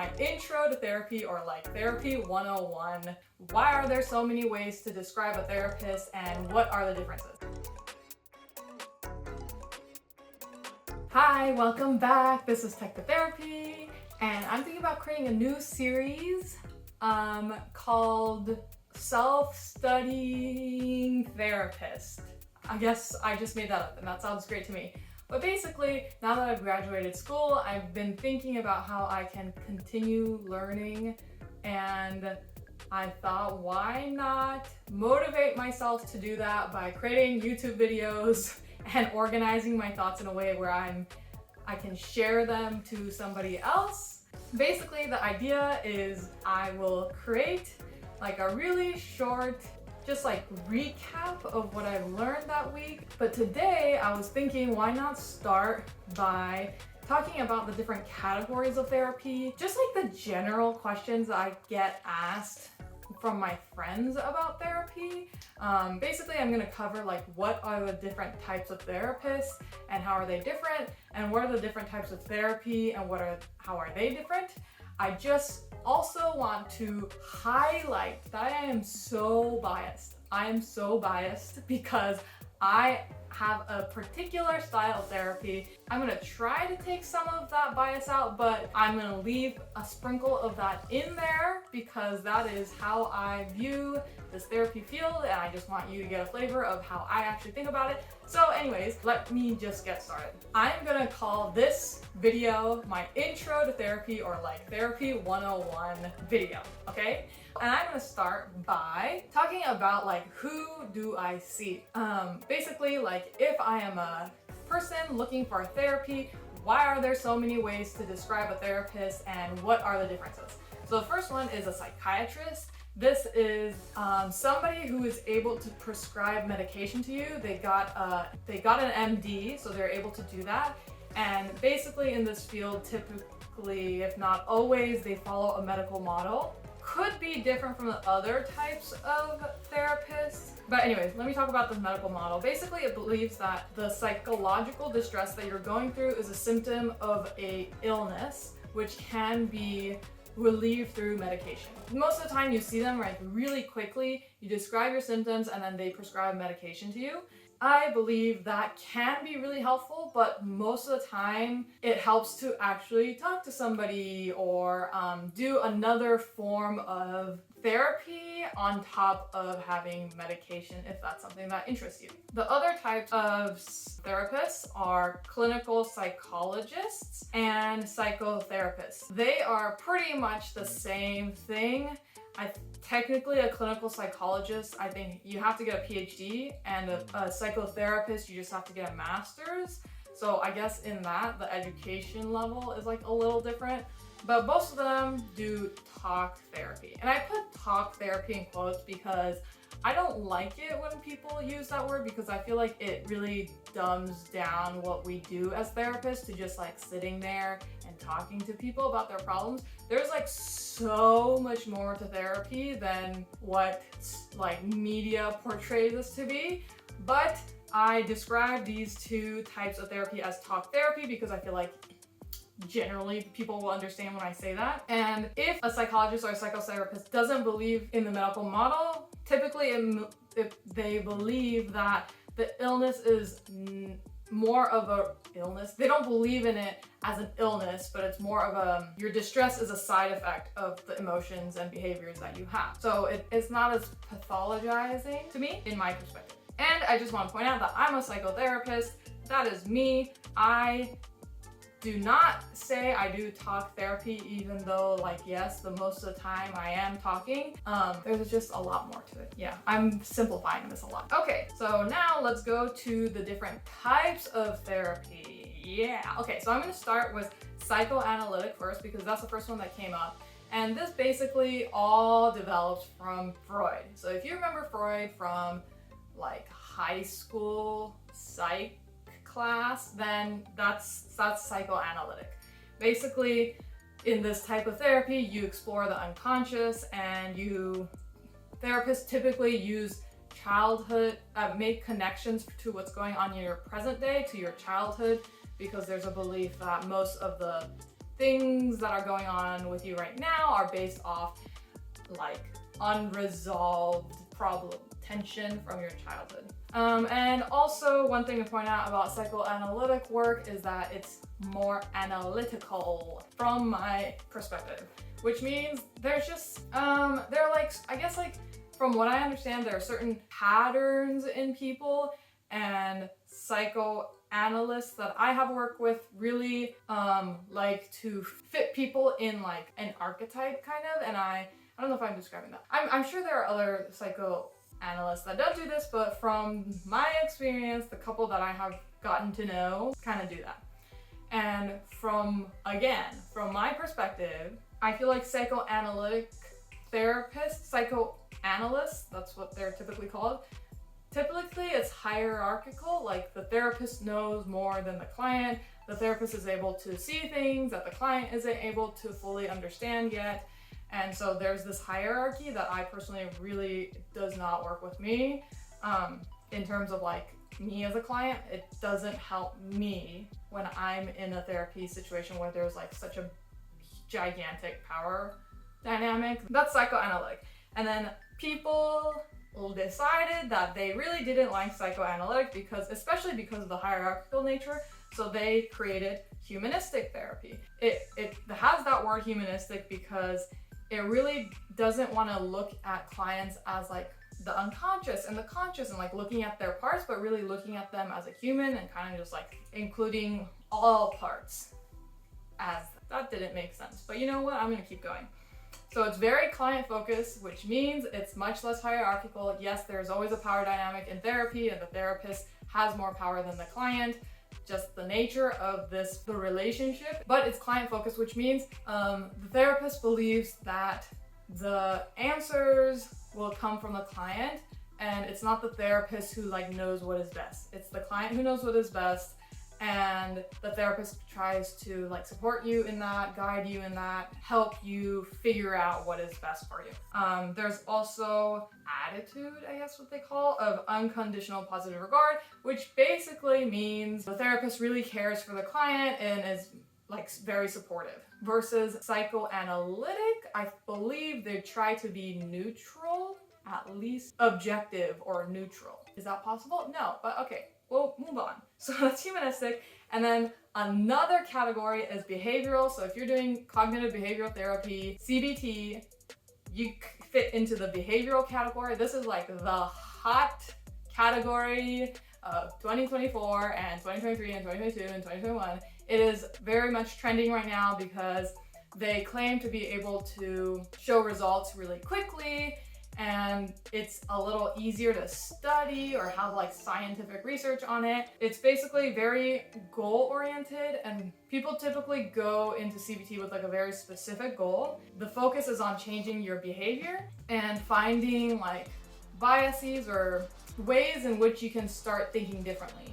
my intro to therapy, or like therapy 101. Why are there so many ways to describe a therapist and what are the differences? Hi, welcome back. This is Tech to Therapy, and I'm thinking about creating a new series called Self-Studying Therapist. I guess I just made that up and that sounds great to me. But basically, now that I've graduated school, I've been thinking about how I can continue learning, and I thought, why not motivate myself to do that by creating YouTube videos and organizing my thoughts in a way where I can share them to somebody else. Basically, the idea is I will create like a really short just like recap of what I've learned that week. But today I was thinking, why not start by talking about the different categories of therapy, just like the general questions that I get asked from my friends about therapy. Basically, I'm gonna cover like what are the different types of therapists and how are they different, and what are the different types of therapy and how are they different. I just also want to highlight that I am so biased. I am so biased because I have a particular style of therapy. I'm gonna try to take some of that bias out, but I'm gonna leave a sprinkle of that in there because that is how I view this therapy field, and I just want you to get a flavor of how I actually think about it. So anyways, let me just get started. I'm gonna call this video my intro to therapy, or like therapy 101 video, okay? And I'm gonna start by talking about like, who do I see? Basically, like if I am a person looking for therapy, why are there so many ways to describe a therapist and what are the differences? So the first one is a psychiatrist. This is somebody who is able to prescribe medication to you. They got an MD, so they're able to do that. And basically in this field, typically, if not always, they follow a medical model. Could be different from the other types of therapists. But anyways, let me talk about this medical model. Basically, it believes that the psychological distress that you're going through is a symptom of an illness, which can be relieved through medication. Most of the time you see them like really quickly, you describe your symptoms and then they prescribe medication to you. I believe that can be really helpful, but most of the time it helps to actually talk to somebody or do another form of therapy on top of having medication, if that's something that interests you. The other types of therapists are clinical psychologists and psychotherapists. They are pretty much the same thing. Technically, a clinical psychologist, I think you have to get a PhD, and a psychotherapist, you just have to get a master's. So I guess in that, the education level is like a little different, but most of them do talk therapy. And I put talk therapy in quotes because I don't like it when people use that word, because I feel like it really dumbs down what we do as therapists to just like sitting there and talking to people about their problems. There's like so much more to therapy than what like media portrays us to be. But I describe these two types of therapy as talk therapy because I feel like generally people will understand when I say that. And if a psychologist or a psychotherapist doesn't believe in the medical model, typically if they believe that the illness is more of a illness, they don't believe in it as an illness, but it's more of your distress is a side effect of the emotions and behaviors that you have. So it's not as pathologizing to me, in my perspective. And I just want to point out that I'm a psychotherapist. That is me. I do not say I do talk therapy, even though like, yes, the most of the time I am talking. There's just a lot more to it. Yeah, I'm simplifying this a lot. Okay, so now let's go to the different types of therapy. Yeah, okay, so I'm gonna start with psychoanalytic first because that's the first one that came up. And this basically all develops from Freud. So if you remember Freud from like high school psych class, then that's psychoanalytic. Basically, in this type of therapy, you explore the unconscious, and therapists typically use childhood, make connections to what's going on in your present day to your childhood, because there's a belief that most of the things that are going on with you right now are based off like unresolved problem, tension from your childhood. And also one thing to point out about psychoanalytic work is that it's more analytical from my perspective, which means there's just, there are like, I guess like from what I understand, there are certain patterns in people, and psychoanalysts that I have worked with really like to fit people in like an archetype kind of, and I don't know if I'm describing that. I'm sure there are other psychoanalysts that don't do this, but from my experience, the couple that I have gotten to know kind of do that. And from my perspective, I feel like psychoanalytic therapists, psychoanalysts, that's what they're typically called. Typically, it's hierarchical, like the therapist knows more than the client. The therapist is able to see things that the client isn't able to fully understand yet. And so there's this hierarchy that I personally really does not work with me. In terms of like me as a client, it doesn't help me when I'm in a therapy situation where there's like such a gigantic power dynamic. That's psychoanalytic. And then people decided that they really didn't like psychoanalytic especially because of the hierarchical nature. So they created humanistic therapy. It has that word humanistic because it really doesn't want to look at clients as like the unconscious and the conscious and like looking at their parts, but really looking at them as a human and kind of just like including all parts as that didn't make sense. But you know what? I'm going to keep going. So it's very client focused, which means it's much less hierarchical. Yes, there's always a power dynamic in therapy and the therapist has more power than the client. Just the nature of the relationship, but it's client focused, which means the therapist believes that the answers will come from the client, and it's not the therapist who like knows what is best. It's the client who knows what is best, and the therapist tries to like support you in that, guide you in that, help you figure out what is best for you. There's also attitude, I guess what they call, of unconditional positive regard, which basically means the therapist really cares for the client and is like very supportive. Versus psychoanalytic, I believe they try to be neutral, at least objective or neutral. Is that possible? No, but okay. We'll move on. So that's humanistic. And then another category is behavioral. So if you're doing cognitive behavioral therapy, CBT, you fit into the behavioral category. This is like the hot category of 2024 and 2023 and 2022 and 2021. It is very much trending right now because they claim to be able to show results really quickly, and it's a little easier to study or have like scientific research on it. It's basically very goal oriented, and people typically go into CBT with like a very specific goal. The focus is on changing your behavior and finding like biases or ways in which you can start thinking differently,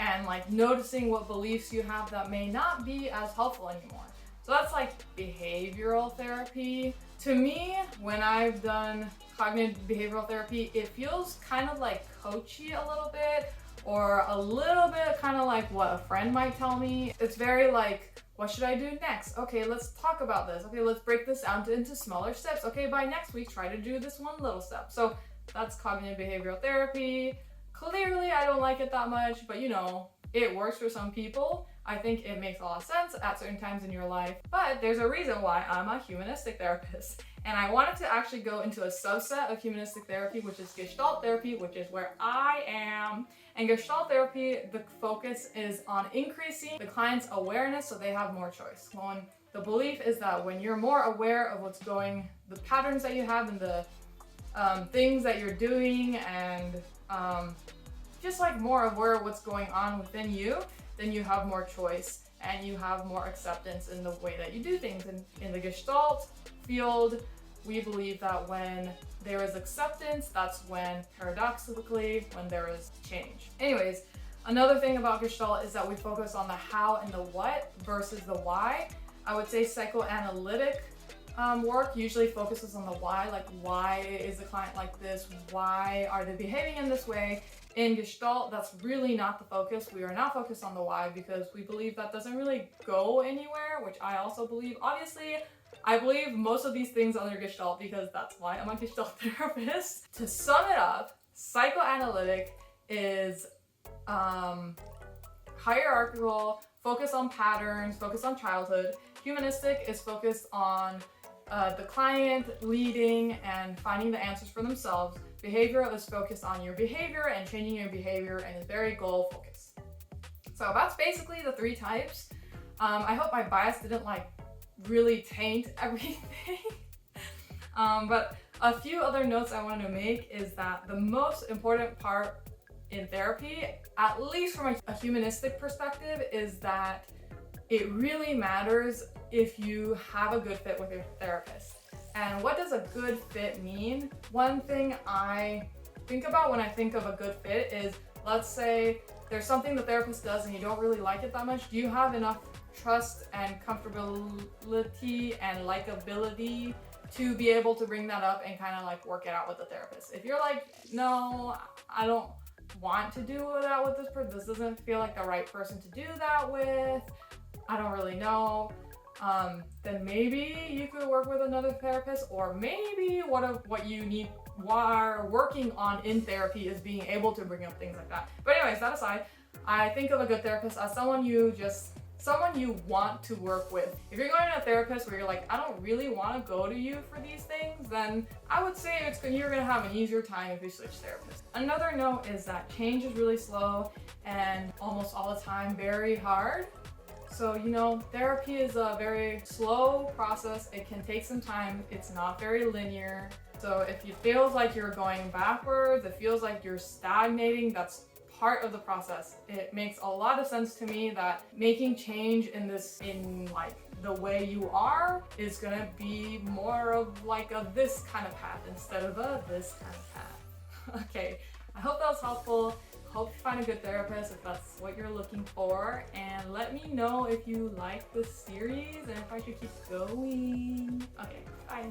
and like noticing what beliefs you have that may not be as helpful anymore. So that's like behavioral therapy. To me, when I've done cognitive behavioral therapy, it feels kind of like coachy a little bit, or a little bit kind of like what a friend might tell me. It's very like, what should I do next? Okay, let's talk about this. Okay, let's break this down into smaller steps. Okay, by next week, try to do this one little step. So that's cognitive behavioral therapy. Clearly, I don't like it that much, but you know, it works for some people. I think it makes a lot of sense at certain times in your life, but there's a reason why I'm a humanistic therapist. And I wanted to actually go into a subset of humanistic therapy, which is Gestalt therapy, which is where I am. And Gestalt therapy, the focus is on increasing the client's awareness so they have more choice. The belief is that when you're more aware of the patterns that you have and the things that you're doing, and just like more aware of what's going on within you, then you have more choice and you have more acceptance in the way that you do things. And in the Gestalt field, we believe that when there is acceptance, that's when, paradoxically, when there is change. Anyways, another thing about Gestalt is that we focus on the how and the what versus the why. I would say psychoanalytic work usually focuses on the why, like why is the client like this? Why are they behaving in this way? In Gestalt, that's really not the focus. We are not focused on the why because we believe that doesn't really go anywhere, which I also believe. Obviously, I believe most of these things under Gestalt because that's why I'm a Gestalt therapist. To sum it up, psychoanalytic is hierarchical, focus on patterns, focus on childhood. Humanistic is focused on the client leading and finding the answers for themselves. Behavioral is focused on your behavior and changing your behavior and is very goal focused. So that's basically the 3 types. I hope my bias didn't like really taint everything. But a few other notes I want to make is that the most important part in therapy, at least from a humanistic perspective, is that it really matters if you have a good fit with your therapist. And what does a good fit mean? One thing I think about when I think of a good fit is, let's say there's something the therapist does and you don't really like it that much. Do you have enough trust and comfortability and likability to be able to bring that up and kind of like work it out with the therapist? If you're like, no, I don't want to do that with this person, this doesn't feel like the right person to do that with, I don't really know, then maybe you could work with another therapist, or maybe what you are working on in therapy is being able to bring up things like that. But anyways, that aside, I think of a good therapist as someone you want to work with. If you're going to a therapist where you're like, I don't really want to go to you for these things, then I would say you're going to have an easier time if you switch therapists. Another note is that change is really slow and almost all the time very hard. So, therapy is a very slow process. It can take some time. It's not very linear. So if it feels like you're going backwards, it feels like you're stagnating, that's part of the process. It makes a lot of sense to me that making change in like the way you are is gonna be more of like a this kind of path instead of a this kind of path. Okay, I hope that was helpful. Hope you find a good therapist if that's what you're looking for, and let me know if you like this series and if I should keep going. Okay, bye.